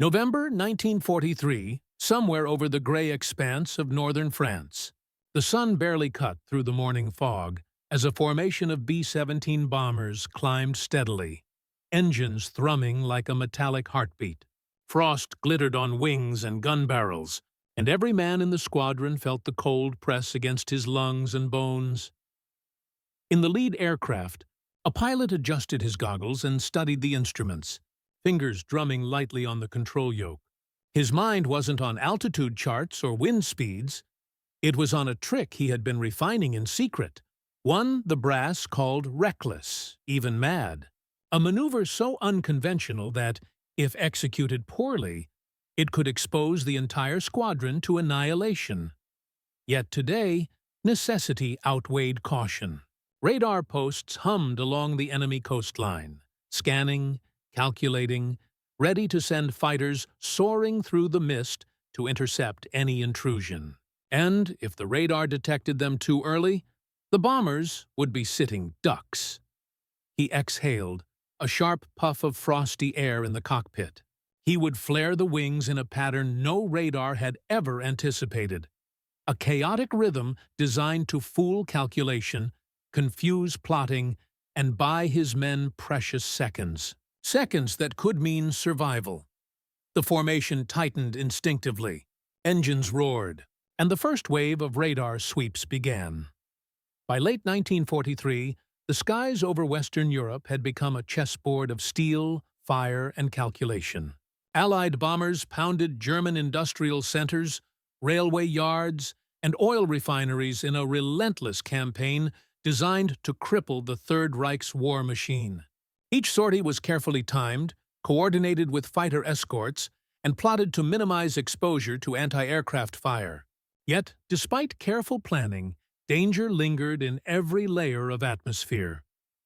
November 1943, somewhere over the gray expanse of northern France. The sun barely cut through the morning fog as a formation of B-17 bombers climbed steadily, engines thrumming like a metallic heartbeat. Frost glittered on wings and gun barrels, and every man in the squadron felt the cold press against his lungs and bones. In the lead aircraft, a pilot adjusted his goggles and studied the instruments, fingers drumming lightly on the control yoke. His mind wasn't on altitude charts or wind speeds. It was on a trick he had been refining in secret, one the brass called reckless, even mad. A maneuver so unconventional that, if executed poorly, it could expose the entire squadron to annihilation. Yet today, necessity outweighed caution. Radar posts hummed along the enemy coastline, scanning, calculating, ready to send fighters soaring through the mist to intercept any intrusion. And if the radar detected them too early, the bombers would be sitting ducks. He exhaled, a sharp puff of frosty air in the cockpit. He would flare the wings in a pattern no radar had ever anticipated. A chaotic rhythm designed to fool calculation, confuse plotting, and buy his men precious seconds. Seconds that could mean survival. The formation tightened instinctively. Engines roared, and the first wave of radar sweeps began. By late 1943, the skies over Western Europe had become a chessboard of steel, fire, and calculation. Allied bombers pounded German industrial centers, railway yards, and oil refineries in a relentless campaign designed to cripple the Third Reich's war machine. Each sortie was carefully timed, coordinated with fighter escorts, and plotted to minimize exposure to anti-aircraft fire. Yet, despite careful planning, danger lingered in every layer of atmosphere.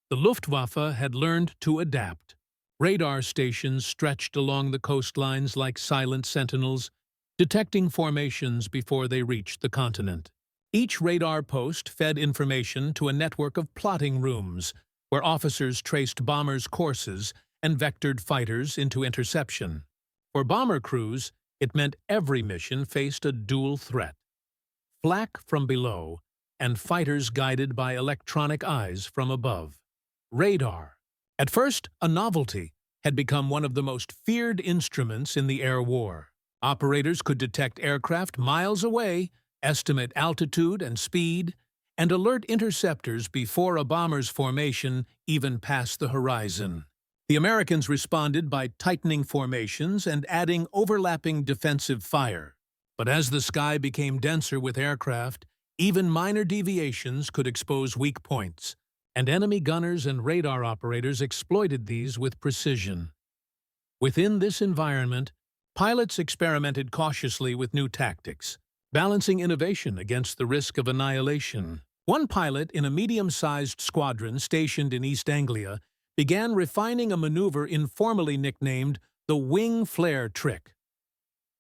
The Luftwaffe had learned to adapt. Radar stations stretched along the coastlines like silent sentinels, detecting formations before they reached the continent. Each radar post fed information to a network of plotting rooms, where officers traced bombers' courses and vectored fighters into interception. For bomber crews, it meant every mission faced a dual threat: flak from below and fighters guided by electronic eyes from above. Radar, at first a novelty, had become one of the most feared instruments in the air war. Operators could detect aircraft miles away, estimate altitude and speed, and alert interceptors before a bomber's formation even passed the horizon. The Americans responded by tightening formations and adding overlapping defensive fire. But as the sky became denser with aircraft, even minor deviations could expose weak points, and enemy gunners and radar operators exploited these with precision. Within this environment, pilots experimented cautiously with new tactics, balancing innovation against the risk of annihilation. One pilot in a medium-sized squadron stationed in East Anglia began refining a maneuver informally nicknamed the wing flare trick.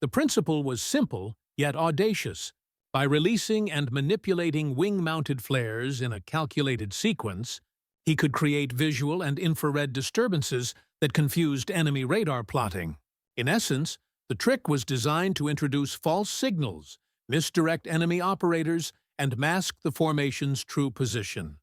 The principle was simple, yet audacious. By releasing and manipulating wing-mounted flares in a calculated sequence, he could create visual and infrared disturbances that confused enemy radar plotting. In essence, the trick was designed to introduce false signals, misdirect enemy operators, and mask the formation's true position.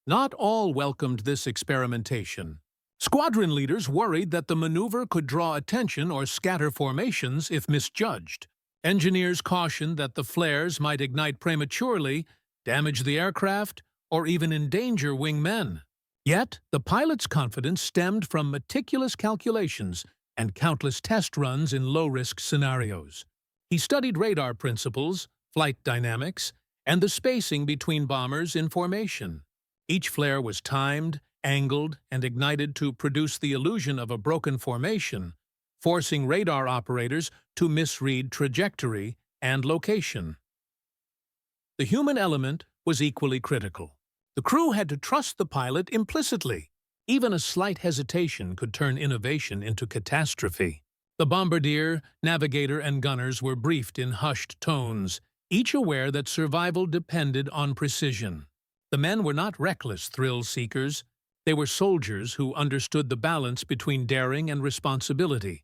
Not all welcomed this experimentation. Squadron leaders worried that the maneuver could draw attention or scatter formations if misjudged. Engineers cautioned that the flares might ignite prematurely, damage the aircraft, or even endanger wingmen. Yet, the pilot's confidence stemmed from meticulous calculations and countless test runs in low-risk scenarios. He studied radar principles, flight dynamics, and the spacing between bombers in formation. Each flare was timed, angled, and ignited to produce the illusion of a broken formation, forcing radar operators to misread trajectory and location. The human element was equally critical. The crew had to trust the pilot implicitly. Even a slight hesitation could turn innovation into catastrophe. The bombardier, navigator, and gunners were briefed in hushed tones, each aware that survival depended on precision. The men were not reckless thrill-seekers. They were soldiers who understood the balance between daring and responsibility.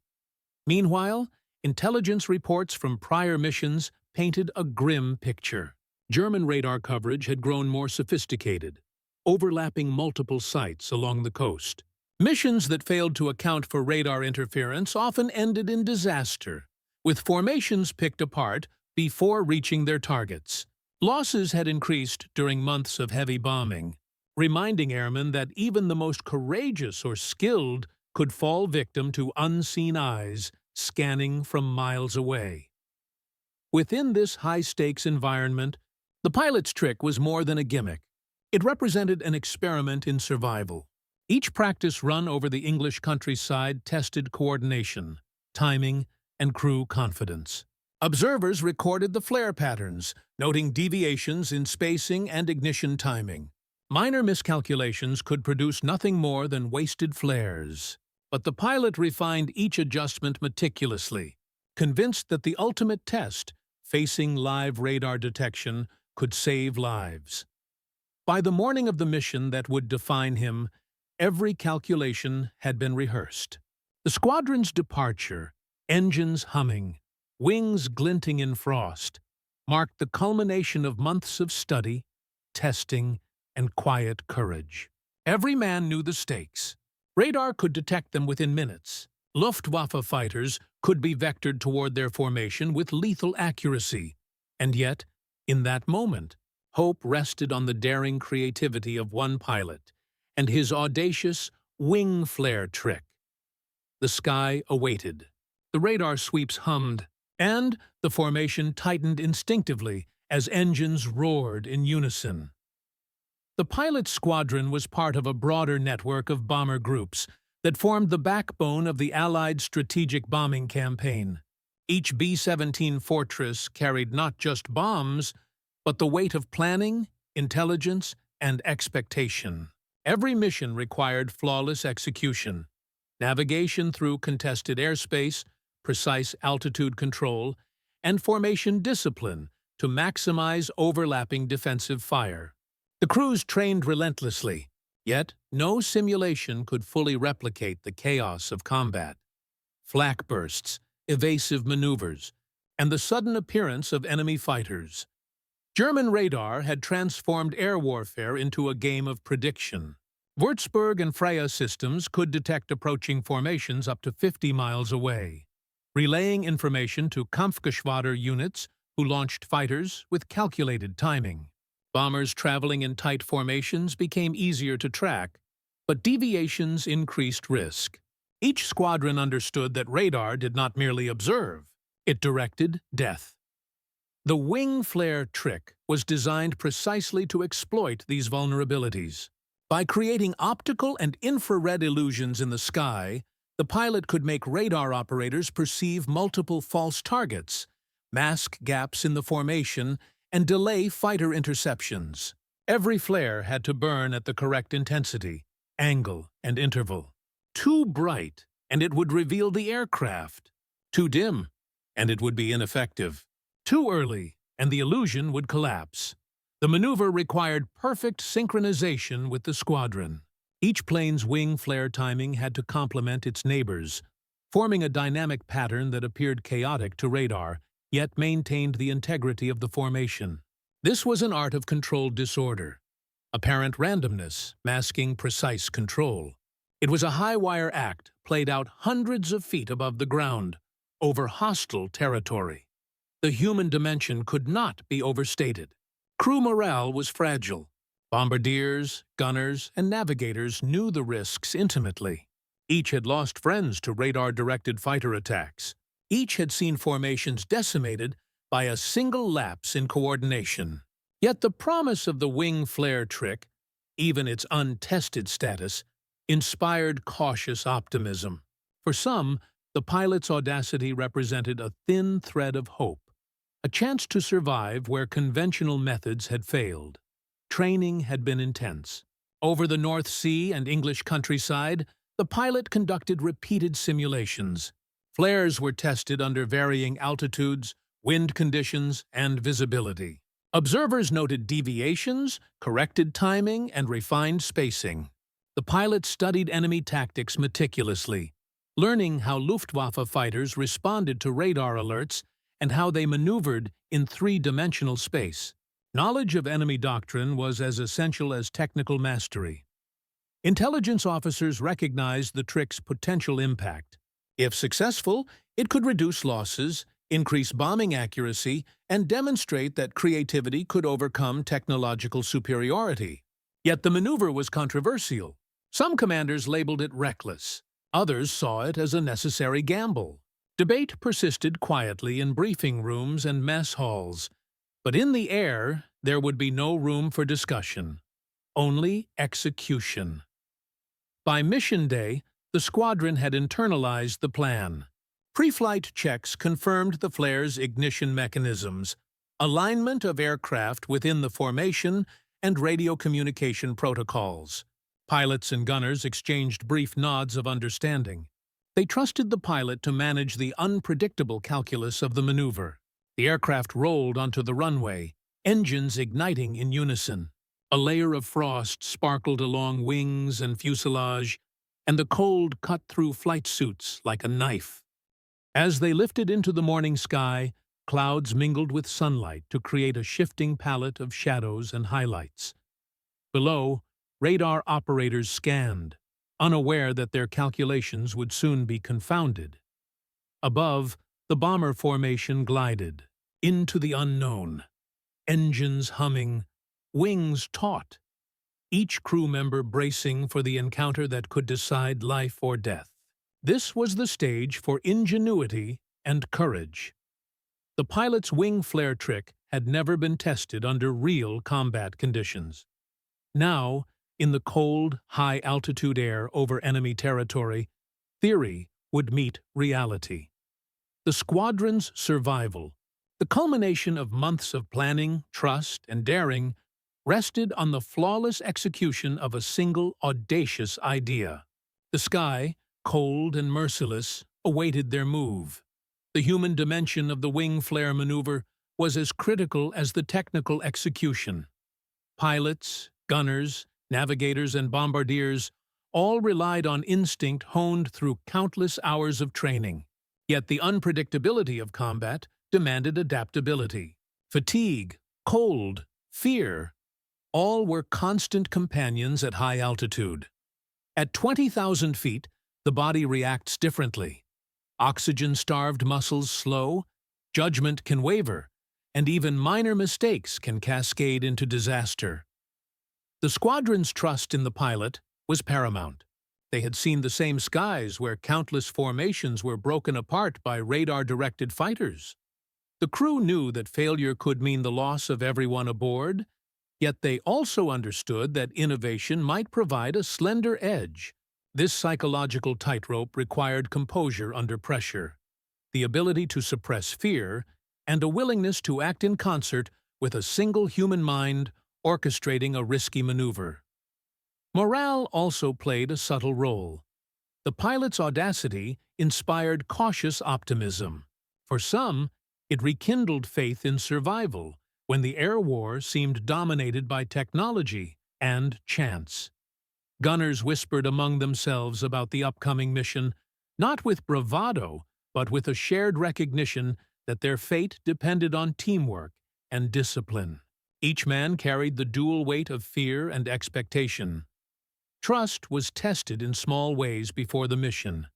Meanwhile, intelligence reports from prior missions painted a grim picture. German radar coverage had grown more sophisticated, overlapping multiple sites along the coast. Missions that failed to account for radar interference often ended in disaster, with formations picked apart before reaching their targets. Losses had increased during months of heavy bombing, reminding airmen that even the most courageous or skilled could fall victim to unseen eyes scanning from miles away. Within this high-stakes environment, the pilot's trick was more than a gimmick. It represented an experiment in survival. Each practice run over the English countryside tested coordination, timing, and crew confidence. Observers recorded the flare patterns, noting deviations in spacing and ignition timing. Minor miscalculations could produce nothing more than wasted flares. But the pilot refined each adjustment meticulously, convinced that the ultimate test, facing live radar detection, could save lives. By the morning of the mission that would define him, every calculation had been rehearsed. The squadron's departure, engines humming, wings glinting in frost, marked the culmination of months of study, testing, and quiet courage. Every man knew the stakes. Radar could detect them within minutes. Luftwaffe fighters could be vectored toward their formation with lethal accuracy. And yet, in that moment, hope rested on the daring creativity of one pilot and his audacious wing flare trick. The sky awaited. The radar sweeps hummed, and the formation tightened instinctively as engines roared in unison. The pilot's squadron was part of a broader network of bomber groups that formed the backbone of the Allied strategic bombing campaign. Each B-17 Fortress carried not just bombs, but the weight of planning, intelligence, and expectation. Every mission required flawless execution, navigation through contested airspace, precise altitude control, and formation discipline to maximize overlapping defensive fire. The crews trained relentlessly, yet no simulation could fully replicate the chaos of combat. Flak bursts, evasive maneuvers, and the sudden appearance of enemy fighters. German radar had transformed air warfare into a game of prediction. Würzburg and Freya systems could detect approaching formations up to 50 miles away, relaying information to Kampfgeschwader units who launched fighters with calculated timing. Bombers traveling in tight formations became easier to track, but deviations increased risk. Each squadron understood that radar did not merely observe, it directed death. The wing flare trick was designed precisely to exploit these vulnerabilities. By creating optical and infrared illusions in the sky, the pilot could make radar operators perceive multiple false targets, mask gaps in the formation, and delay fighter interceptions. Every flare had to burn at the correct intensity, angle, and interval. Too bright, and it would reveal the aircraft. Too dim, and it would be ineffective. Too early, and the illusion would collapse. The maneuver required perfect synchronization with the squadron. Each plane's wing flare timing had to complement its neighbors, forming a dynamic pattern that appeared chaotic to radar, yet maintained the integrity of the formation. This was an art of controlled disorder, apparent randomness masking precise control. It was a high-wire act played out hundreds of feet above the ground, over hostile territory. The human dimension could not be overstated. Crew morale was fragile. Bombardiers, gunners, and navigators knew the risks intimately. Each had lost friends to radar-directed fighter attacks. Each had seen formations decimated by a single lapse in coordination. Yet the promise of the wing flare trick, even its untested status, inspired cautious optimism. For some, the pilot's audacity represented a thin thread of hope, a chance to survive where conventional methods had failed. Training had been intense. Over the North Sea and English countryside, the pilot conducted repeated simulations. Flares were tested under varying altitudes, wind conditions, and visibility. Observers noted deviations, corrected timing, and refined spacing. The pilot studied enemy tactics meticulously, learning how Luftwaffe fighters responded to radar alerts and how they maneuvered in three-dimensional space. Knowledge of enemy doctrine was as essential as technical mastery. Intelligence officers recognized the trick's potential impact. If successful, it could reduce losses, increase bombing accuracy, and demonstrate that creativity could overcome technological superiority. Yet the maneuver was controversial. Some commanders labeled it reckless. Others saw it as a necessary gamble. Debate persisted quietly in briefing rooms and mess halls. But in the air, there would be no room for discussion. Only execution. By mission day, the squadron had internalized the plan. Pre-flight checks confirmed the flare's ignition mechanisms, alignment of aircraft within the formation, and radio communication protocols. Pilots and gunners exchanged brief nods of understanding. They trusted the pilot to manage the unpredictable calculus of the maneuver. The aircraft rolled onto the runway, engines igniting in unison. A layer of frost sparkled along wings and fuselage, and the cold cut through flight suits like a knife. As they lifted into the morning sky, clouds mingled with sunlight to create a shifting palette of shadows and highlights. Below, radar operators scanned, unaware that their calculations would soon be confounded. Above, the bomber formation glided into the unknown, engines humming, wings taut, each crew member bracing for the encounter that could decide life or death. This was the stage for ingenuity and courage. The pilot's wing flare trick had never been tested under real combat conditions. Now, in the cold, high-altitude air over enemy territory, theory would meet reality. The squadron's survival, the culmination of months of planning, trust, and daring, rested on the flawless execution of a single audacious idea. The sky, cold and merciless, awaited their move. The human dimension of the wing flare maneuver was as critical as the technical execution. Pilots, gunners, navigators, and bombardiers all relied on instinct honed through countless hours of training. Yet the unpredictability of combat demanded adaptability. Fatigue, cold, fear, all were constant companions at high altitude. At 20,000 feet, the body reacts differently. Oxygen-starved muscles slow, judgment can waver, and even minor mistakes can cascade into disaster. The squadron's trust in the pilot was paramount. They had seen the same skies where countless formations were broken apart by radar-directed fighters. The crew knew that failure could mean the loss of everyone aboard, yet they also understood that innovation might provide a slender edge. This psychological tightrope required composure under pressure, the ability to suppress fear, and a willingness to act in concert with a single human mind orchestrating a risky maneuver. Morale also played a subtle role. The pilot's audacity inspired cautious optimism. For some, it rekindled faith in survival when the air war seemed dominated by technology and chance. Gunners whispered among themselves about the upcoming mission, not with bravado, but with a shared recognition that their fate depended on teamwork and discipline. Each man carried the dual weight of fear and expectation. Trust was tested in small ways before the mission.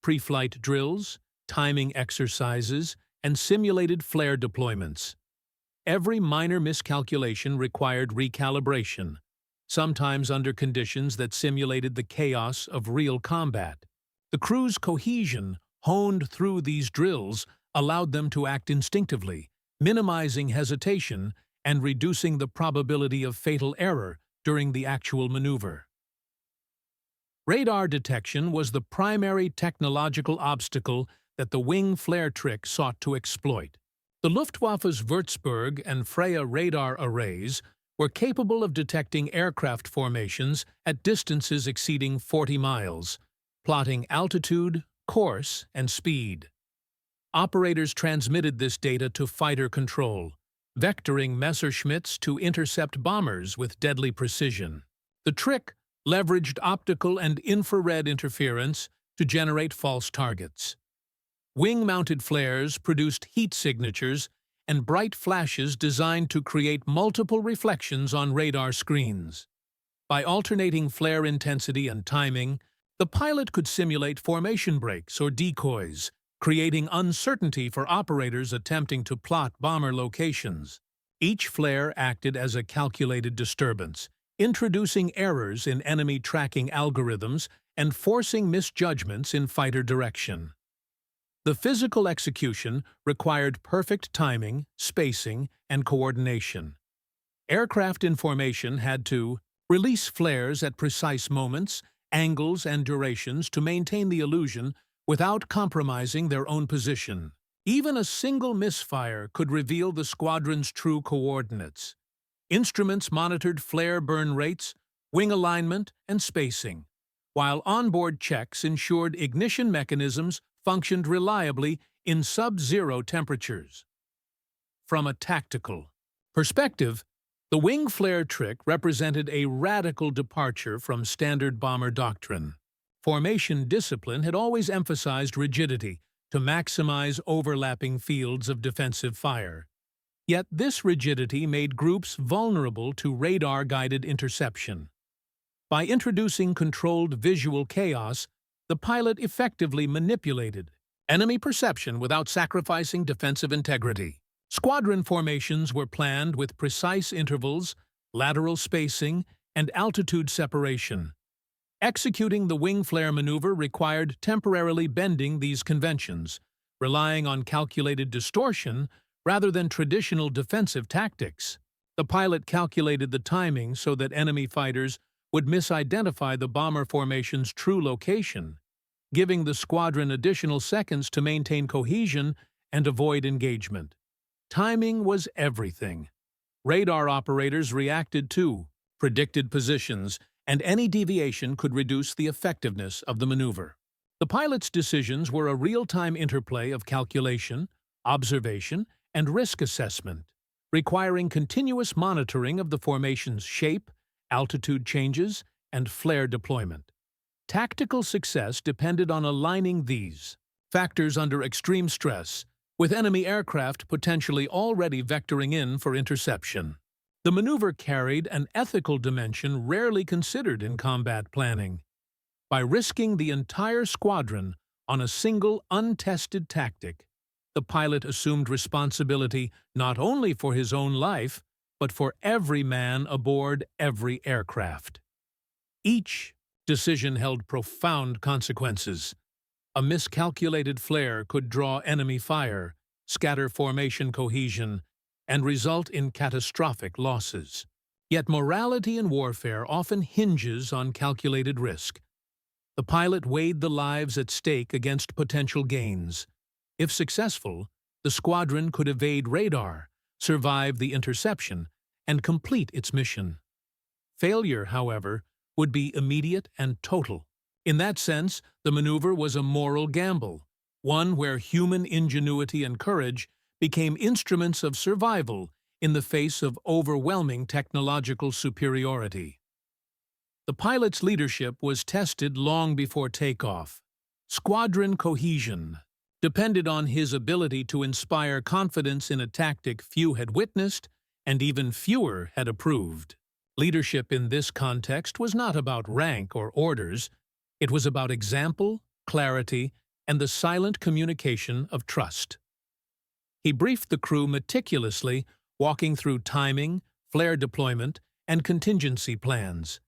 Pre-flight drills, timing exercises, and simulated flare deployments. Every minor miscalculation required recalibration, sometimes under conditions that simulated the chaos of real combat. The crew's cohesion, honed through these drills, allowed them to act instinctively, minimizing hesitation and reducing the probability of fatal error during the actual maneuver. Radar detection was the primary technological obstacle that the wing flare trick sought to exploit. The Luftwaffe's Würzburg and Freya radar arrays were capable of detecting aircraft formations at distances exceeding 40 miles, plotting altitude, course, and speed. Operators transmitted this data to fighter control, vectoring Messerschmitts to intercept bombers with deadly precision. The trick leveraged optical and infrared interference to generate false targets. Wing-mounted flares produced heat signatures and bright flashes designed to create multiple reflections on radar screens. By alternating flare intensity and timing, the pilot could simulate formation breaks or decoys, creating uncertainty for operators attempting to plot bomber locations. Each flare acted as a calculated disturbance, introducing errors in enemy tracking algorithms and forcing misjudgments in fighter direction. The physical execution required perfect timing, spacing, and coordination. Aircraft in formation had to release flares at precise moments, angles, and durations to maintain the illusion without compromising their own position. Even a single misfire could reveal the squadron's true coordinates. Instruments monitored flare burn rates, wing alignment, and spacing, while onboard checks ensured ignition mechanisms functioned reliably in sub-zero temperatures. From a tactical perspective, the wing flare trick represented a radical departure from standard bomber doctrine. Formation discipline had always emphasized rigidity to maximize overlapping fields of defensive fire. Yet this rigidity made groups vulnerable to radar-guided interception. By introducing controlled visual chaos, the pilot effectively manipulated enemy perception without sacrificing defensive integrity. Squadron formations were planned with precise intervals, lateral spacing, and altitude separation. Executing the wing flare maneuver required temporarily bending these conventions, relying on calculated distortion rather than traditional defensive tactics. The pilot calculated the timing so that enemy fighters would misidentify the bomber formation's true location, giving the squadron additional seconds to maintain cohesion and avoid engagement. Timing was everything. Radar operators reacted to predicted positions, and any deviation could reduce the effectiveness of the maneuver. The pilot's decisions were a real-time interplay of calculation, observation, and risk assessment, requiring continuous monitoring of the formation's shape, altitude changes, and flare deployment. Tactical success depended on aligning these factors under extreme stress, with enemy aircraft potentially already vectoring in for interception. The maneuver carried an ethical dimension rarely considered in combat planning. By risking the entire squadron on a single, untested tactic, the pilot assumed responsibility not only for his own life, but for every man aboard every aircraft. Each decision held profound consequences. A miscalculated flare could draw enemy fire, scatter formation cohesion, and result in catastrophic losses. Yet morality in warfare often hinges on calculated risk. The pilot weighed the lives at stake against potential gains. If successful, the squadron could evade radar, survive the interception, and complete its mission. Failure, however, would be immediate and total. In that sense, the maneuver was a moral gamble, one where human ingenuity and courage became instruments of survival in the face of overwhelming technological superiority. The pilot's leadership was tested long before takeoff. Squadron cohesion depended on his ability to inspire confidence in a tactic few had witnessed and even fewer had approved. Leadership in this context was not about rank or orders. It was about example, clarity, and the silent communication of trust. He briefed the crew meticulously, walking through timing, flare deployment, and contingency plans.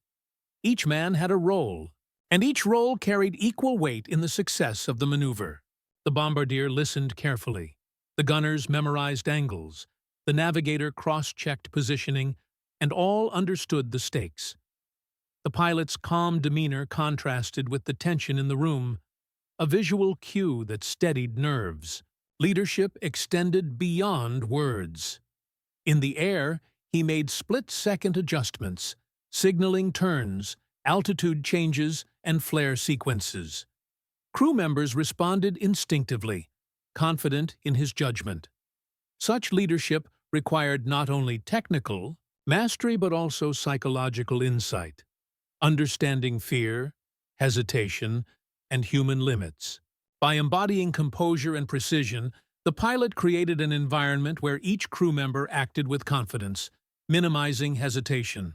Each man had a role, and each role carried equal weight in the success of the maneuver. The bombardier listened carefully. The gunners memorized angles. The navigator cross-checked positioning, and all understood the stakes. The pilot's calm demeanor contrasted with the tension in the room, a visual cue that steadied nerves. Leadership extended beyond words. In the air, he made split-second adjustments, signaling turns, altitude changes, and flare sequences. Crew members responded instinctively, confident in his judgment. Such leadership required not only technical mastery but also psychological insight. Understanding fear, hesitation, and human limits. By embodying composure and precision, the pilot created an environment where each crew member acted with confidence, minimizing hesitation.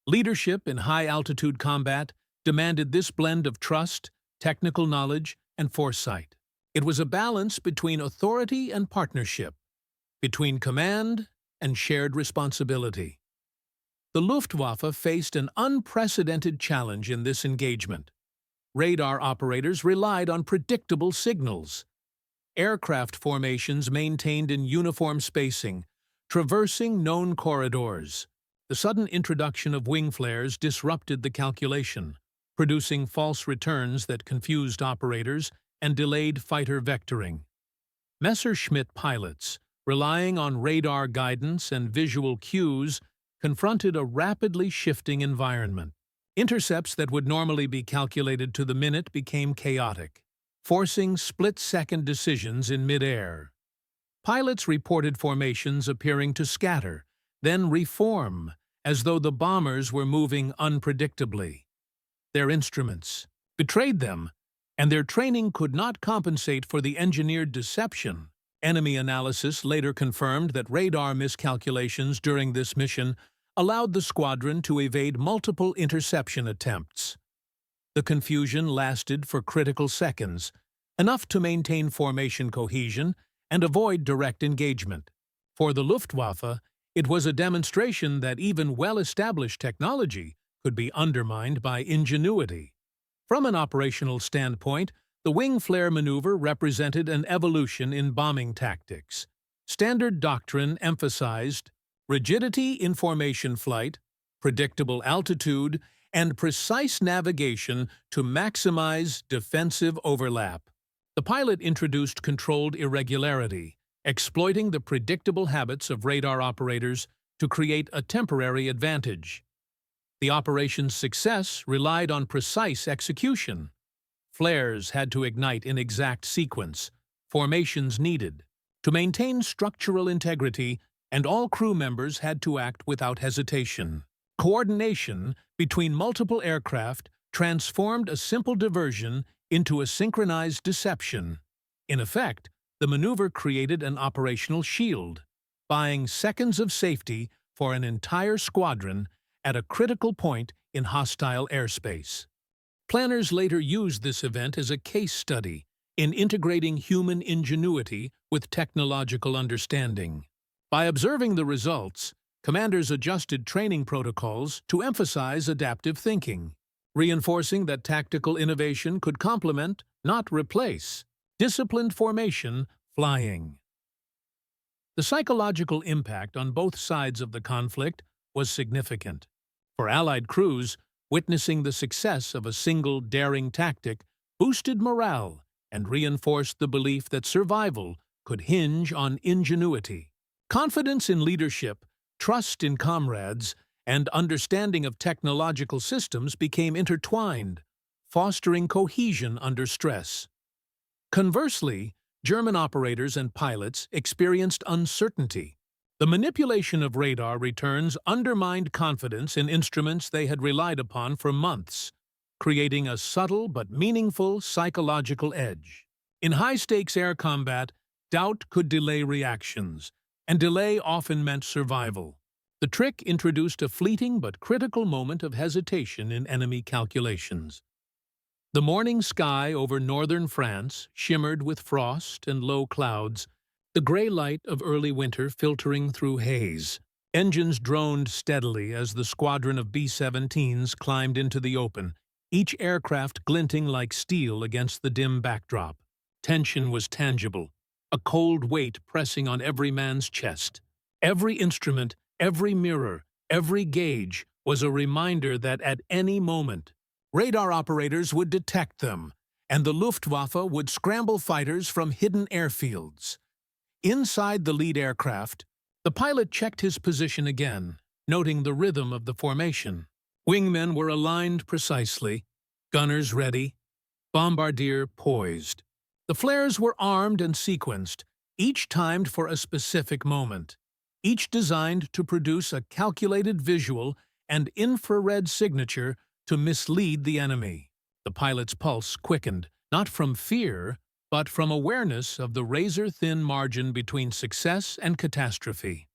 Leadership in high-altitude combat demanded this blend of trust, technical knowledge, and foresight. It was a balance between authority and partnership, between command and shared responsibility. The Luftwaffe faced an unprecedented challenge in this engagement. Radar operators relied on predictable signals. Aircraft formations maintained in uniform spacing, traversing known corridors. The sudden introduction of wing flares disrupted the calculation, producing false returns that confused operators and delayed fighter vectoring. Messerschmitt pilots, relying on radar guidance and visual cues, confronted a rapidly shifting environment. Intercepts that would normally be calculated to the minute became chaotic, forcing split-second decisions in mid-air. Pilots reported formations appearing to scatter, then reform, as though the bombers were moving unpredictably. Their instruments betrayed them, and their training could not compensate for the engineered deception. Enemy analysis later confirmed that radar miscalculations during this mission allowed the squadron to evade multiple interception attempts. The confusion lasted for critical seconds, enough to maintain formation cohesion and avoid direct engagement. For the Luftwaffe, it was a demonstration that even well-established technology could be undermined by ingenuity. From an operational standpoint, the wing flare maneuver represented an evolution in bombing tactics. Standard doctrine emphasized rigidity in formation flight, predictable altitude, and precise navigation to maximize defensive overlap. The pilot introduced controlled irregularity, exploiting the predictable habits of radar operators to create a temporary advantage. The operation's success relied on precise execution. Flares had to ignite in exact sequence, formations needed. To maintain structural integrity, and all crew members had to act without hesitation. Coordination between multiple aircraft transformed a simple diversion into a synchronized deception. In effect, the maneuver created an operational shield, buying seconds of safety for an entire squadron at a critical point in hostile airspace. Planners later used this event as a case study in integrating human ingenuity with technological understanding. By observing the results, commanders adjusted training protocols to emphasize adaptive thinking, reinforcing that tactical innovation could complement, not replace, disciplined formation flying. The psychological impact on both sides of the conflict was significant. For Allied crews, witnessing the success of a single daring tactic boosted morale and reinforced the belief that survival could hinge on ingenuity. Confidence in leadership, trust in comrades, and understanding of technological systems became intertwined, fostering cohesion under stress. Conversely, German operators and pilots experienced uncertainty. The manipulation of radar returns undermined confidence in instruments they had relied upon for months, creating a subtle but meaningful psychological edge. In high-stakes air combat, doubt could delay reactions, and delay often meant survival. The trick introduced a fleeting but critical moment of hesitation in enemy calculations. The morning sky over northern France shimmered with frost and low clouds, the gray light of early winter filtering through haze. Engines droned steadily as the squadron of B-17s climbed into the open, each aircraft glinting like steel against the dim backdrop. Tension was tangible, a cold weight pressing on every man's chest. Every instrument, every mirror, every gauge was a reminder that at any moment, radar operators would detect them, and the Luftwaffe would scramble fighters from hidden airfields. Inside the lead aircraft, the pilot checked his position again, noting the rhythm of the formation. Wingmen were aligned precisely, gunners ready, bombardier poised. The flares were armed and sequenced, each timed for a specific moment, each designed to produce a calculated visual and infrared signature to mislead the enemy. The pilot's pulse quickened, not from fear, but from awareness of the razor-thin margin between success and catastrophe.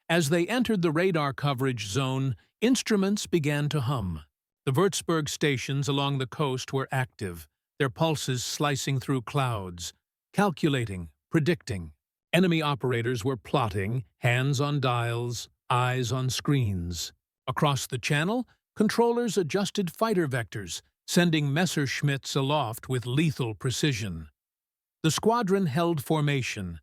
As they entered the radar coverage zone, instruments began to hum. The Würzburg stations along the coast were active, their pulses slicing through clouds, calculating, predicting. Enemy operators were plotting, hands on dials, eyes on screens. Across the channel, controllers adjusted fighter vectors, sending Messerschmitts aloft with lethal precision. The squadron held formation,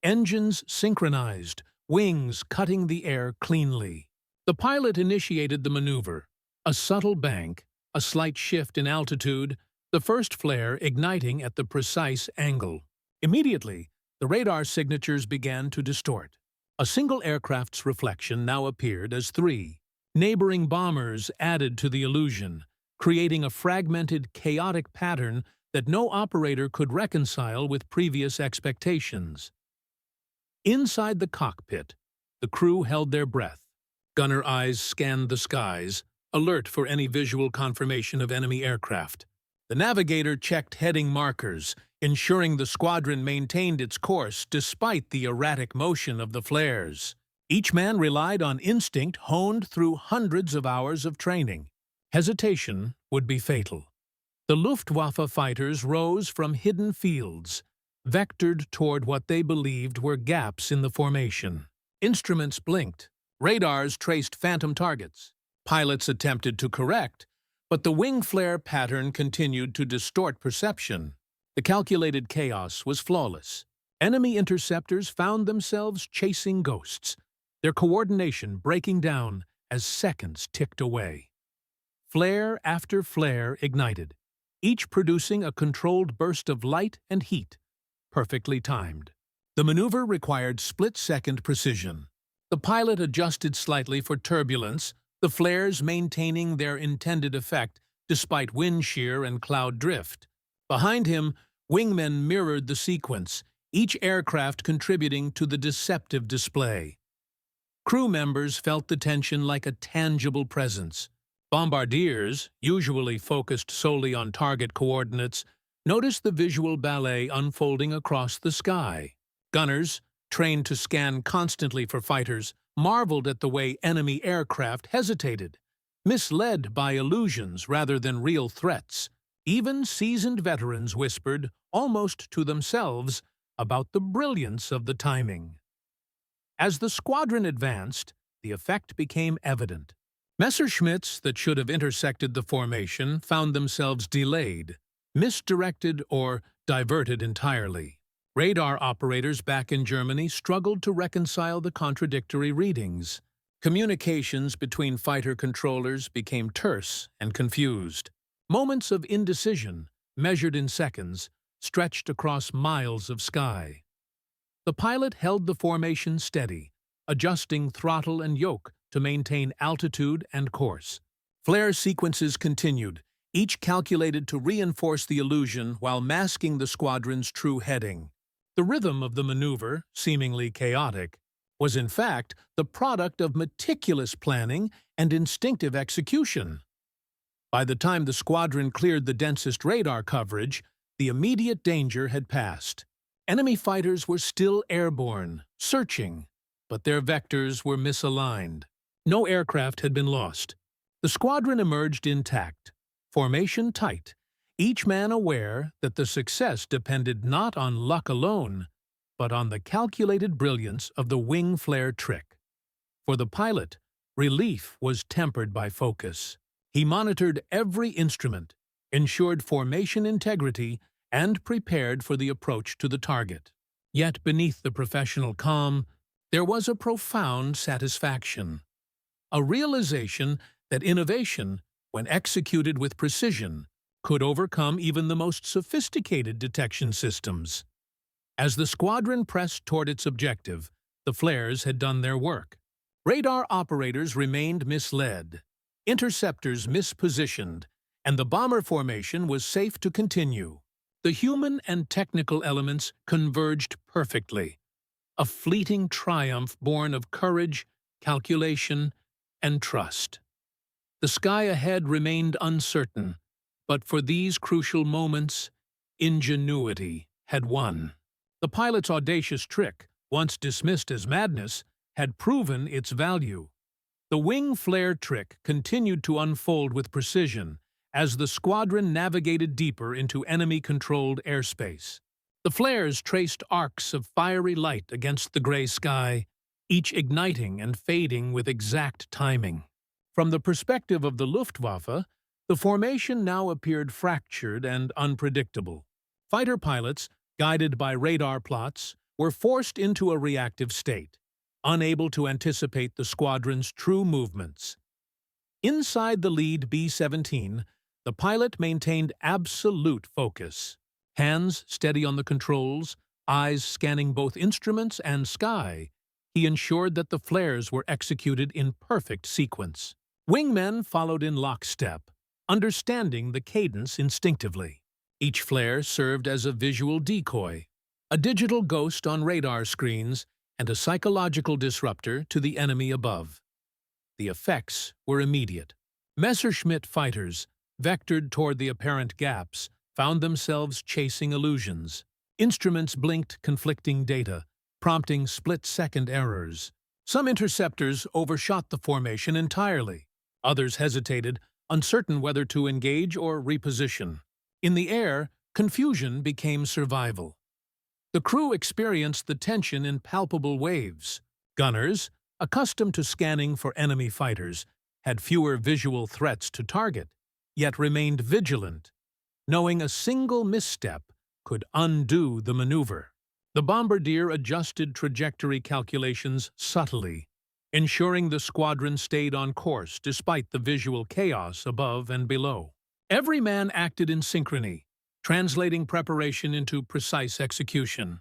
engines synchronized, wings cutting the air cleanly. The pilot initiated the maneuver. A subtle bank, a slight shift in altitude, the first flare igniting at the precise angle. Immediately, the radar signatures began to distort. A single aircraft's reflection now appeared as three. Neighboring bombers added to the illusion, creating a fragmented, chaotic pattern that no operator could reconcile with previous expectations. Inside the cockpit, the crew held their breath. Gunner eyes scanned the skies, alert for any visual confirmation of enemy aircraft. The navigator checked heading markers, ensuring the squadron maintained its course despite the erratic motion of the flares. Each man relied on instinct honed through hundreds of hours of training. Hesitation would be fatal. The Luftwaffe fighters rose from hidden fields, vectored toward what they believed were gaps in the formation. Instruments blinked. Radars traced phantom targets. Pilots attempted to correct, but the wing flare pattern continued to distort perception. The calculated chaos was flawless. Enemy interceptors found themselves chasing ghosts, their coordination breaking down as seconds ticked away. Flare after flare ignited, each producing a controlled burst of light and heat, perfectly timed. The maneuver required split-second precision. The pilot adjusted slightly for turbulence, the flares maintaining their intended effect despite wind shear and cloud drift. Behind him, wingmen mirrored the sequence, each aircraft contributing to the deceptive display. Crew members felt the tension like a tangible presence. Bombardiers, usually focused solely on target coordinates, noticed the visual ballet unfolding across the sky. Gunners, trained to scan constantly for fighters, marveled at the way enemy aircraft hesitated, misled by illusions rather than real threats. Even seasoned veterans whispered, almost to themselves, about the brilliance of the timing. As the squadron advanced, the effect became evident. Messerschmitts that should have intersected the formation found themselves delayed, misdirected, or diverted entirely. Radar operators back in Germany struggled to reconcile the contradictory readings. Communications between fighter controllers became terse and confused. Moments of indecision, measured in seconds, stretched across miles of sky. The pilot held the formation steady, adjusting throttle and yoke to maintain altitude and course. Flare sequences continued, each calculated to reinforce the illusion while masking the squadron's true heading. The rhythm of the maneuver, seemingly chaotic, was in fact the product of meticulous planning and instinctive execution. By the time the squadron cleared the densest radar coverage, the immediate danger had passed. Enemy fighters were still airborne, searching, but their vectors were misaligned. No aircraft had been lost. The squadron emerged intact, formation tight, each man aware that the success depended not on luck alone, but on the calculated brilliance of the wing flare trick. For the pilot, relief was tempered by focus. He monitored every instrument, ensured formation integrity, and prepared for the approach to the target. Yet beneath the professional calm, there was a profound satisfaction. A realization that innovation, when executed with precision, could overcome even the most sophisticated detection systems. As the squadron pressed toward its objective, the flares had done their work. Radar operators remained misled, interceptors mispositioned, and the bomber formation was safe to continue. The human and technical elements converged perfectly, a fleeting triumph born of courage, calculation, and trust. The sky ahead remained uncertain, But for these crucial moments, ingenuity had won. The pilot's audacious trick, once dismissed as madness, had proven its value. The wing flare trick continued to unfold with precision as the squadron navigated deeper into enemy-controlled airspace. The flares traced arcs of fiery light against the gray sky, each igniting and fading with exact timing. From the perspective of the Luftwaffe, the formation now appeared fractured and unpredictable. Fighter pilots, guided by radar plots, were forced into a reactive state, unable to anticipate the squadron's true movements. Inside the lead B-17, the pilot maintained absolute focus. Hands steady on the controls, eyes scanning both instruments and sky, he ensured that the flares were executed in perfect sequence. Wingmen followed in lockstep, understanding the cadence instinctively. Each flare served as a visual decoy, a digital ghost on radar screens, and a psychological disruptor to the enemy above. The effects were immediate. Messerschmitt fighters, vectored toward the apparent gaps, found themselves chasing illusions. Instruments blinked conflicting data, prompting split-second errors. Some interceptors overshot the formation entirely. Others hesitated, uncertain whether to engage or reposition. In the air, confusion became survival. The crew experienced the tension in palpable waves. Gunners, accustomed to scanning for enemy fighters, had fewer visual threats to target, yet remained vigilant, knowing a single misstep could undo the maneuver. The bombardier adjusted trajectory calculations subtly, ensuring the squadron stayed on course despite the visual chaos above and below. Every man acted in synchrony, translating preparation into precise execution.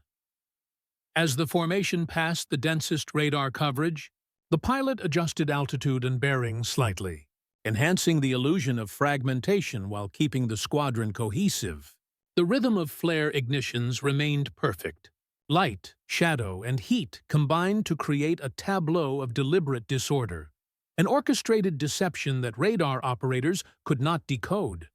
As the formation passed the densest radar coverage, the pilot adjusted altitude and bearing slightly, enhancing the illusion of fragmentation while keeping the squadron cohesive. The rhythm of flare ignitions remained perfect. Light, shadow, and heat combined to create a tableau of deliberate disorder, an orchestrated deception that radar operators could not decode.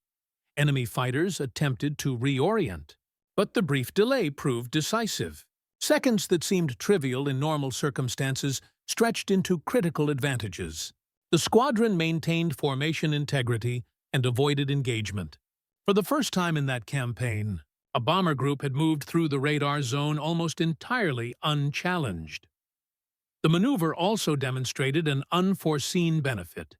Enemy fighters attempted to reorient, but the brief delay proved decisive. Seconds that seemed trivial in normal circumstances stretched into critical advantages. The squadron maintained formation integrity and avoided engagement. For the first time in that campaign, a bomber group had moved through the radar zone almost entirely unchallenged. The maneuver also demonstrated an unforeseen benefit.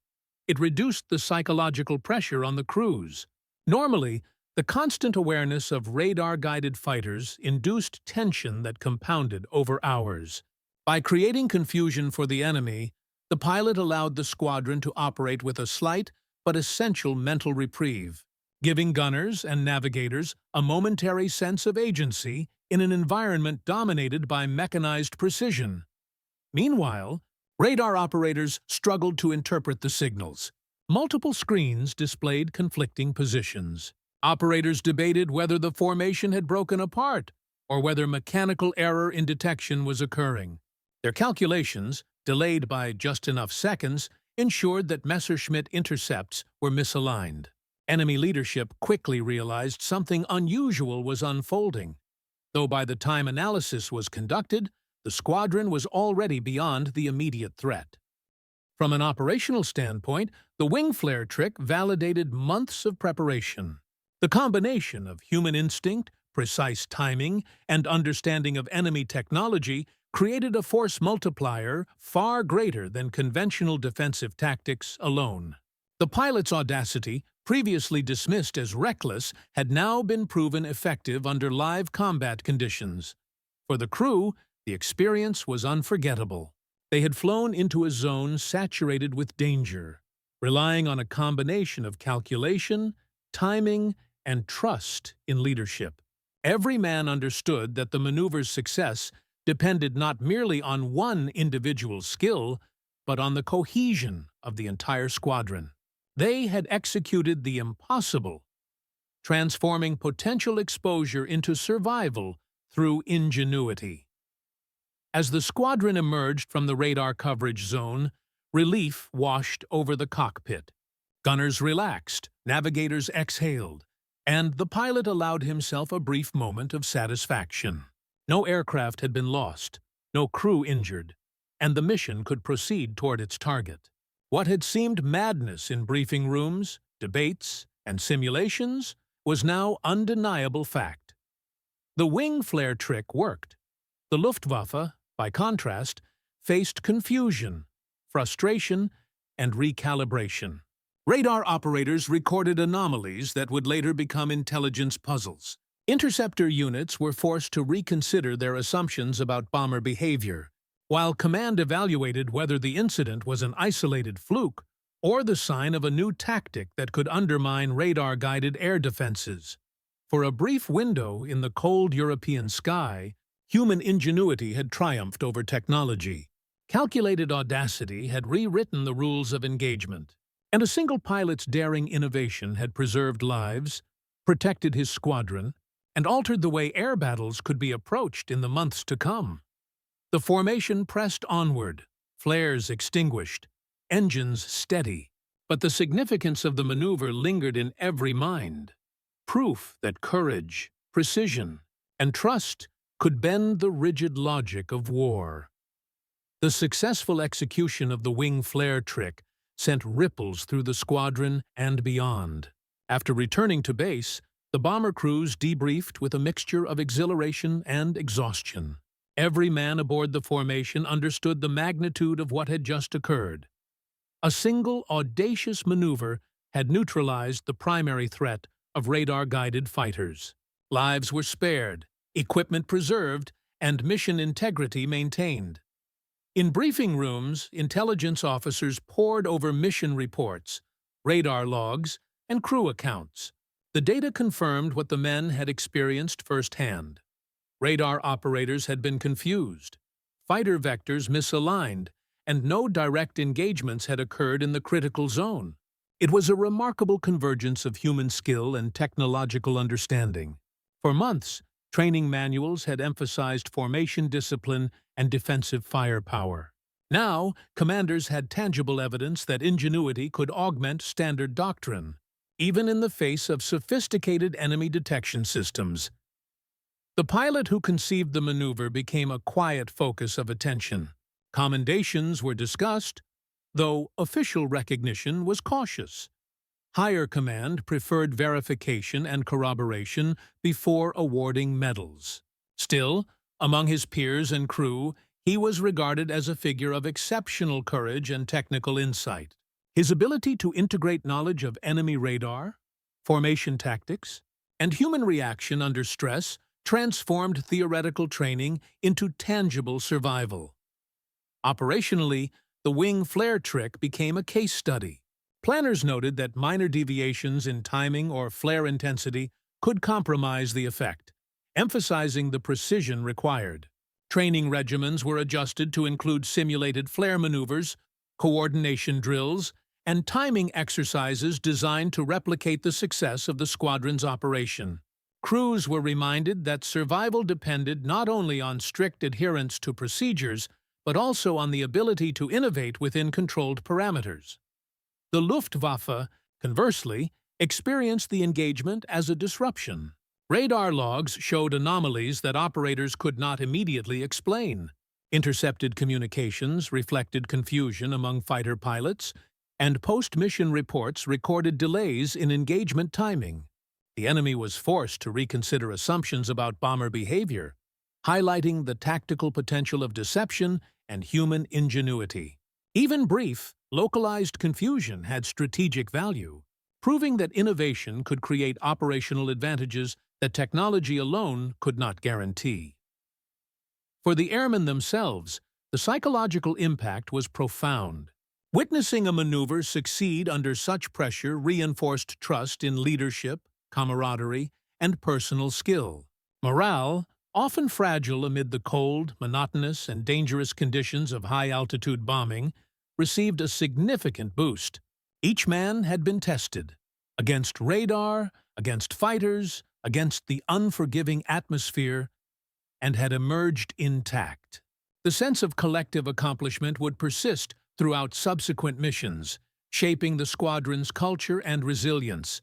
It reduced the psychological pressure on the crews. Normally, the constant awareness of radar-guided fighters induced tension that compounded over hours. By creating confusion for the enemy, the pilot allowed the squadron to operate with a slight but essential mental reprieve, giving gunners and navigators a momentary sense of agency in an environment dominated by mechanized precision. Meanwhile, radar operators struggled to interpret the signals. Multiple screens displayed conflicting positions. Operators debated whether the formation had broken apart or whether mechanical error in detection was occurring. Their calculations, delayed by just enough seconds, ensured that Messerschmitt intercepts were misaligned. Enemy leadership quickly realized something unusual was unfolding, though by the time analysis was conducted, the squadron was already beyond the immediate threat. From an operational standpoint, the wing flare trick validated months of preparation. The combination of human instinct, precise timing, and understanding of enemy technology created a force multiplier far greater than conventional defensive tactics alone. The pilot's audacity, previously dismissed as reckless, had now been proven effective under live combat conditions. For the crew, the experience was unforgettable. They had flown into a zone saturated with danger, relying on a combination of calculation, timing, and trust in leadership. Every man understood that the maneuver's success depended not merely on one individual's skill, but on the cohesion of the entire squadron. They had executed the impossible, transforming potential exposure into survival through ingenuity. As the squadron emerged from the radar coverage zone, relief washed over the cockpit. Gunners relaxed, navigators exhaled, and the pilot allowed himself a brief moment of satisfaction. No aircraft had been lost, no crew injured, and the mission could proceed toward its target. What had seemed madness in briefing rooms, debates, and simulations was now undeniable fact. The wing flare trick worked. The Luftwaffe, by contrast, faced confusion, frustration, and recalibration. Radar operators recorded anomalies that would later become intelligence puzzles. Interceptor units were forced to reconsider their assumptions about bomber behavior, while command evaluated whether the incident was an isolated fluke or the sign of a new tactic that could undermine radar-guided air defenses. For a brief window in the cold European sky, human ingenuity had triumphed over technology. Calculated audacity had rewritten the rules of engagement, and a single pilot's daring innovation had preserved lives, protected his squadron, and altered the way air battles could be approached in the months to come. The formation pressed onward, flares extinguished, engines steady, but the significance of the maneuver lingered in every mind. Proof that courage, precision, and trust could bend the rigid logic of war. The successful execution of the wing flare trick sent ripples through the squadron and beyond. After returning to base, the bomber crews debriefed with a mixture of exhilaration and exhaustion. Every man aboard the formation understood the magnitude of what had just occurred. A single audacious maneuver had neutralized the primary threat of radar-guided fighters. Lives were spared, equipment preserved, and mission integrity maintained. In briefing rooms, intelligence officers pored over mission reports, radar logs, and crew accounts. The data confirmed what the men had experienced firsthand. Radar operators had been confused, fighter vectors misaligned, and no direct engagements had occurred in the critical zone. It was a remarkable convergence of human skill and technological understanding. For months, training manuals had emphasized formation discipline and defensive firepower. Now, commanders had tangible evidence that ingenuity could augment standard doctrine, even in the face of sophisticated enemy detection systems. The pilot who conceived the maneuver became a quiet focus of attention. Commendations were discussed, though official recognition was cautious. Higher command preferred verification and corroboration before awarding medals. Still, among his peers and crew, he was regarded as a figure of exceptional courage and technical insight. His ability to integrate knowledge of enemy radar, formation tactics, and human reaction under stress transformed theoretical training into tangible survival. Operationally, the wing flare trick became a case study. Planners noted that minor deviations in timing or flare intensity could compromise the effect, emphasizing the precision required. Training regimens were adjusted to include simulated flare maneuvers, coordination drills, and timing exercises designed to replicate the success of the squadron's operation. Crews were reminded that survival depended not only on strict adherence to procedures, but also on the ability to innovate within controlled parameters. The Luftwaffe, conversely, experienced the engagement as a disruption. Radar logs showed anomalies that operators could not immediately explain. Intercepted communications reflected confusion among fighter pilots, and post-mission reports recorded delays in engagement timing. The enemy was forced to reconsider assumptions about bomber behavior, highlighting the tactical potential of deception and human ingenuity. Even brief, localized confusion had strategic value, proving that innovation could create operational advantages that technology alone could not guarantee. For the airmen themselves, the psychological impact was profound. Witnessing a maneuver succeed under such pressure reinforced trust in leadership, camaraderie, and personal skill. Morale, often fragile amid the cold, monotonous, and dangerous conditions of high-altitude bombing, received a significant boost. Each man had been tested against radar, against fighters, against the unforgiving atmosphere, and had emerged intact. The sense of collective accomplishment would persist throughout subsequent missions, shaping the squadron's culture and resilience.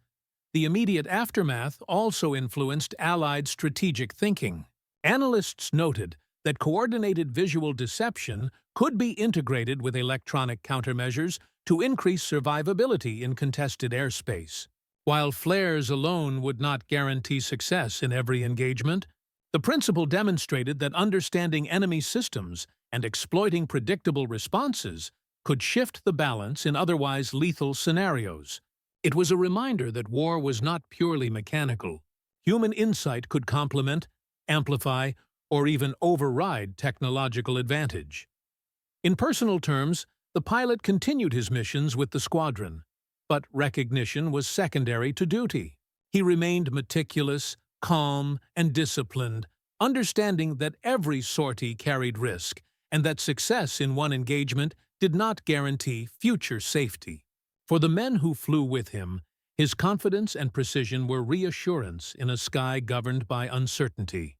The immediate aftermath also influenced Allied strategic thinking. Analysts noted that coordinated visual deception could be integrated with electronic countermeasures to increase survivability in contested airspace. While flares alone would not guarantee success in every engagement, the principle demonstrated that understanding enemy systems and exploiting predictable responses could shift the balance in otherwise lethal scenarios. It was a reminder that war was not purely mechanical. Human insight could complement, amplify, or even override technological advantage. In personal terms, the pilot continued his missions with the squadron, but recognition was secondary to duty. He remained meticulous, calm, and disciplined, understanding that every sortie carried risk and that success in one engagement did not guarantee future safety. For the men who flew with him, his confidence and precision were reassurance in a sky governed by uncertainty.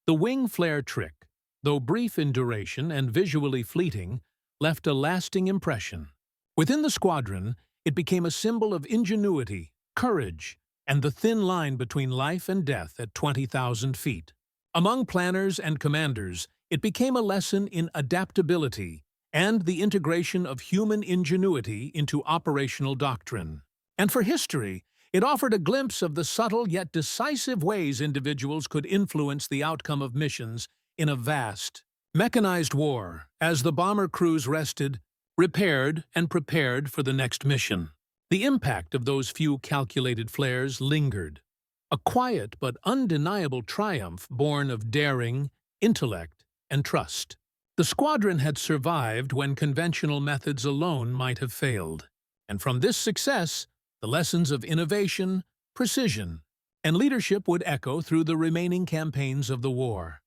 The wing flare trick, though brief in duration and visually fleeting, left a lasting impression. Within the squadron, it became a symbol of ingenuity, courage, and the thin line between life and death at 20,000 feet. Among planners and commanders, it became a lesson in adaptability and the integration of human ingenuity into operational doctrine. And for history, it offered a glimpse of the subtle yet decisive ways individuals could influence the outcome of missions in a vast, mechanized war, as the bomber crews rested, repaired, and prepared for the next mission. The impact of those few calculated flares lingered, a quiet but undeniable triumph born of daring, intellect, and trust. The squadron had survived when conventional methods alone might have failed, and from this success, the lessons of innovation, precision, and leadership would echo through the remaining campaigns of the war.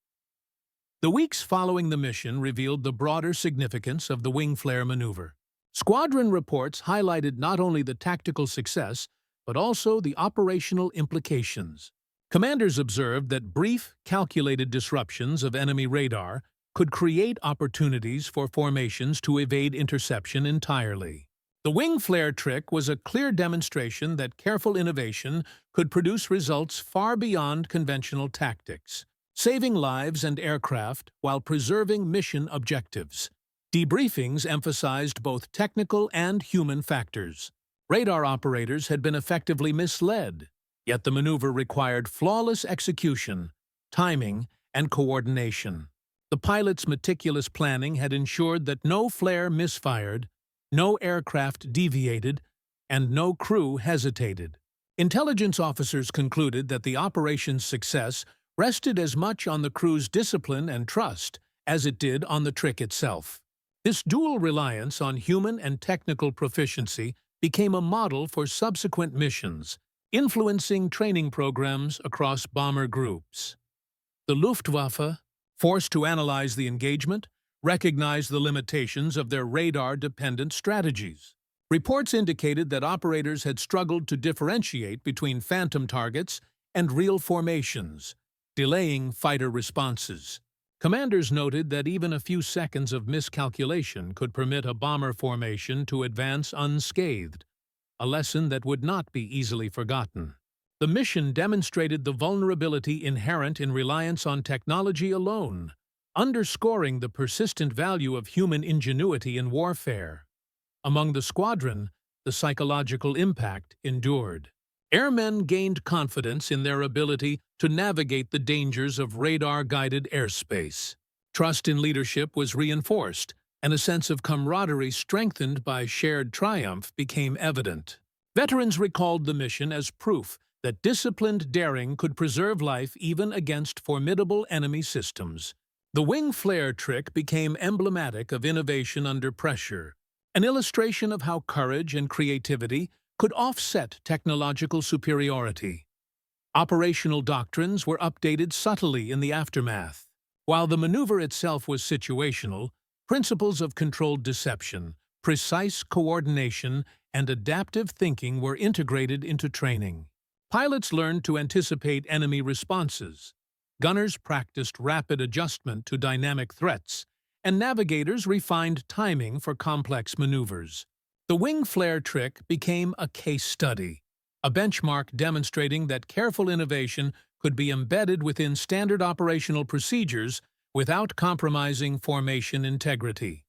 The weeks following the mission revealed the broader significance of the wing flare maneuver. Squadron reports highlighted not only the tactical success, but also the operational implications. Commanders observed that brief, calculated disruptions of enemy radar could create opportunities for formations to evade interception entirely. The wing flare trick was a clear demonstration that careful innovation could produce results far beyond conventional tactics, saving lives and aircraft while preserving mission objectives. Debriefings emphasized both technical and human factors. Radar operators had been effectively misled, yet the maneuver required flawless execution, timing, and coordination. The pilot's meticulous planning had ensured that no flare misfired, no aircraft deviated, and no crew hesitated. Intelligence officers concluded that the operation's success rested as much on the crew's discipline and trust as it did on the trick itself. This dual reliance on human and technical proficiency became a model for subsequent missions, influencing training programs across bomber groups. The Luftwaffe, forced to analyze the engagement, recognized the limitations of their radar-dependent strategies. Reports indicated that operators had struggled to differentiate between phantom targets and real formations, delaying fighter responses. Commanders noted that even a few seconds of miscalculation could permit a bomber formation to advance unscathed, a lesson that would not be easily forgotten. The mission demonstrated the vulnerability inherent in reliance on technology alone, underscoring the persistent value of human ingenuity in warfare. Among the squadron, the psychological impact endured. Airmen gained confidence in their ability to navigate the dangers of radar-guided airspace. Trust in leadership was reinforced, and a sense of camaraderie strengthened by shared triumph became evident. Veterans recalled the mission as proof that disciplined daring could preserve life even against formidable enemy systems. The wing flare trick became emblematic of innovation under pressure, an illustration of how courage and creativity could offset technological superiority. Operational doctrines were updated subtly in the aftermath. While the maneuver itself was situational, principles of controlled deception, precise coordination, and adaptive thinking were integrated into training. Pilots learned to anticipate enemy responses. Gunners practiced rapid adjustment to dynamic threats, and navigators refined timing for complex maneuvers. The wing flare trick became a case study, a benchmark demonstrating that careful innovation could be embedded within standard operational procedures without compromising formation integrity.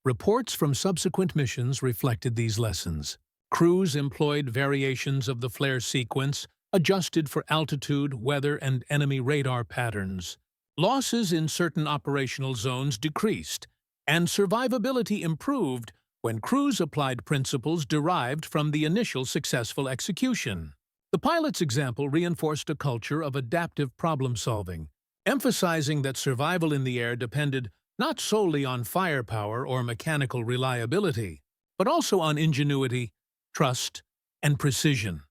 Reports from subsequent missions reflected these lessons. Crews employed variations of the flare sequence, adjusted for altitude, weather, and enemy radar patterns. Losses in certain operational zones decreased, and survivability improved when crews applied principles derived from the initial successful execution. The pilot's example reinforced a culture of adaptive problem-solving, emphasizing that survival in the air depended not solely on firepower or mechanical reliability, but also on ingenuity, trust, and precision.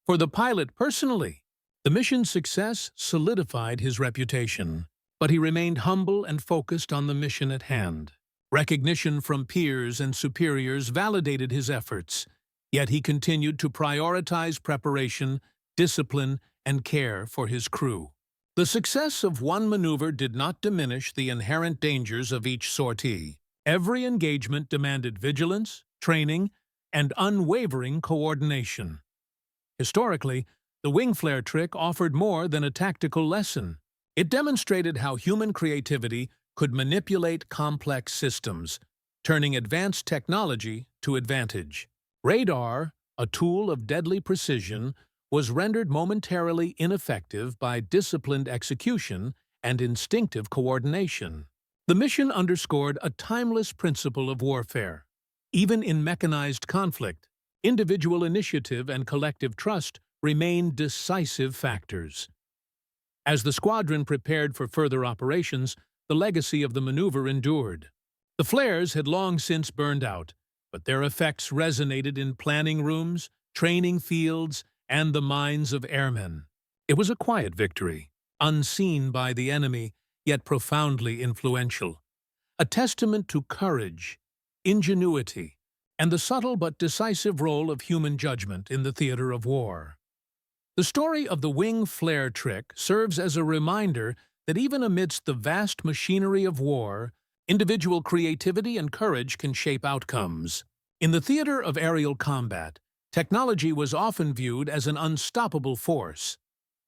For the pilot personally, the mission's success solidified his reputation, but he remained humble and focused on the mission at hand. Recognition from peers and superiors validated his efforts, yet he continued to prioritize preparation, discipline, and care for his crew. The success of one maneuver did not diminish the inherent dangers of each sortie. Every engagement demanded vigilance, training, and unwavering coordination. Historically, the wing flare trick offered more than a tactical lesson. It demonstrated how human creativity could manipulate complex systems, turning advanced technology to advantage. Radar, a tool of deadly precision, was rendered momentarily ineffective by disciplined execution and instinctive coordination. The mission underscored a timeless principle of warfare. Even in mechanized conflict, individual initiative and collective trust remain decisive factors. As the squadron prepared for further operations, the legacy of the maneuver endured. The flares had long since burned out, but their effects resonated in planning rooms, training fields, and the minds of airmen. It was a quiet victory, unseen by the enemy, yet profoundly influential. A testament to courage, ingenuity, and the subtle but decisive role of human judgment in the theater of war. The story of the wing flare trick serves as a reminder that even amidst the vast machinery of war, individual creativity and courage can shape outcomes. In the theater of aerial combat, technology was often viewed as an unstoppable force.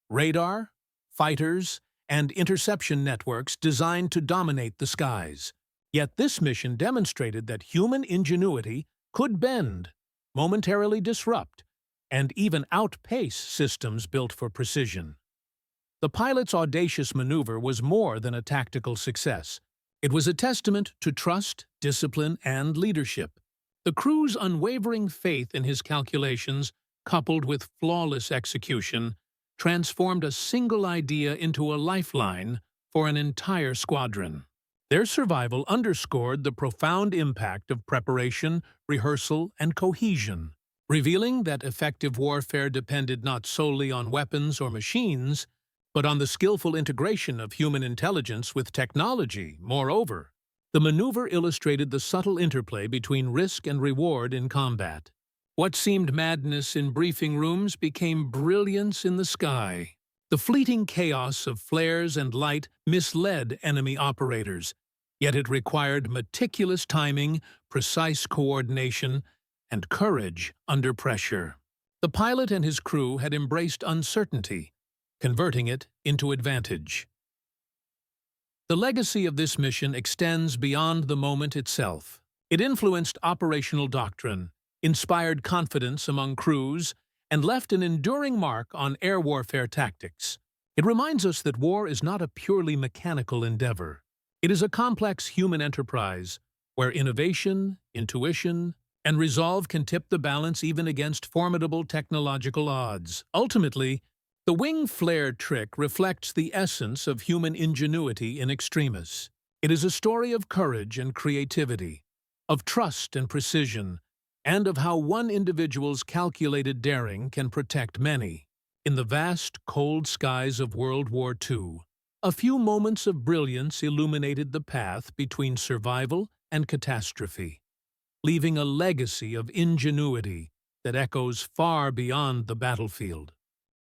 Radar, fighters, and interception networks designed to dominate the skies. Yet this mission demonstrated that human ingenuity could bend, momentarily disrupt, and even outpace systems built for precision. The pilot's audacious maneuver was more than a tactical success. It was a testament to trust, discipline, and leadership. The crew's unwavering faith in his calculations, coupled with flawless execution, transformed a single idea into a lifeline for an entire squadron. Their survival underscored the profound impact of preparation, rehearsal, and cohesion, revealing that effective warfare depended not solely on weapons or machines, but on the skillful integration of human intelligence with technology. Moreover, the maneuver illustrated the subtle interplay between risk and reward in combat. What seemed madness in briefing rooms became brilliance in the sky. The fleeting chaos of flares and light misled enemy operators, yet it required meticulous timing, precise coordination, and courage under pressure. The pilot and his crew had embraced uncertainty, converting it into advantage. The legacy of this mission extends beyond the moment itself. It influenced operational doctrine, inspired confidence among crews, and left an enduring mark on air warfare tactics. It reminds us that war is not a purely mechanical endeavor. It is a complex human enterprise where innovation, intuition, and resolve can tip the balance even against formidable technological odds. Ultimately, the wing flare trick reflects the essence of human ingenuity in extremis. It is a story of courage and creativity, of trust and precision, and of how one individual's calculated daring can protect many. In the vast, cold skies of World War II, a few moments of brilliance illuminated the path between survival and catastrophe, leaving a legacy of ingenuity that echoes far beyond the battlefield.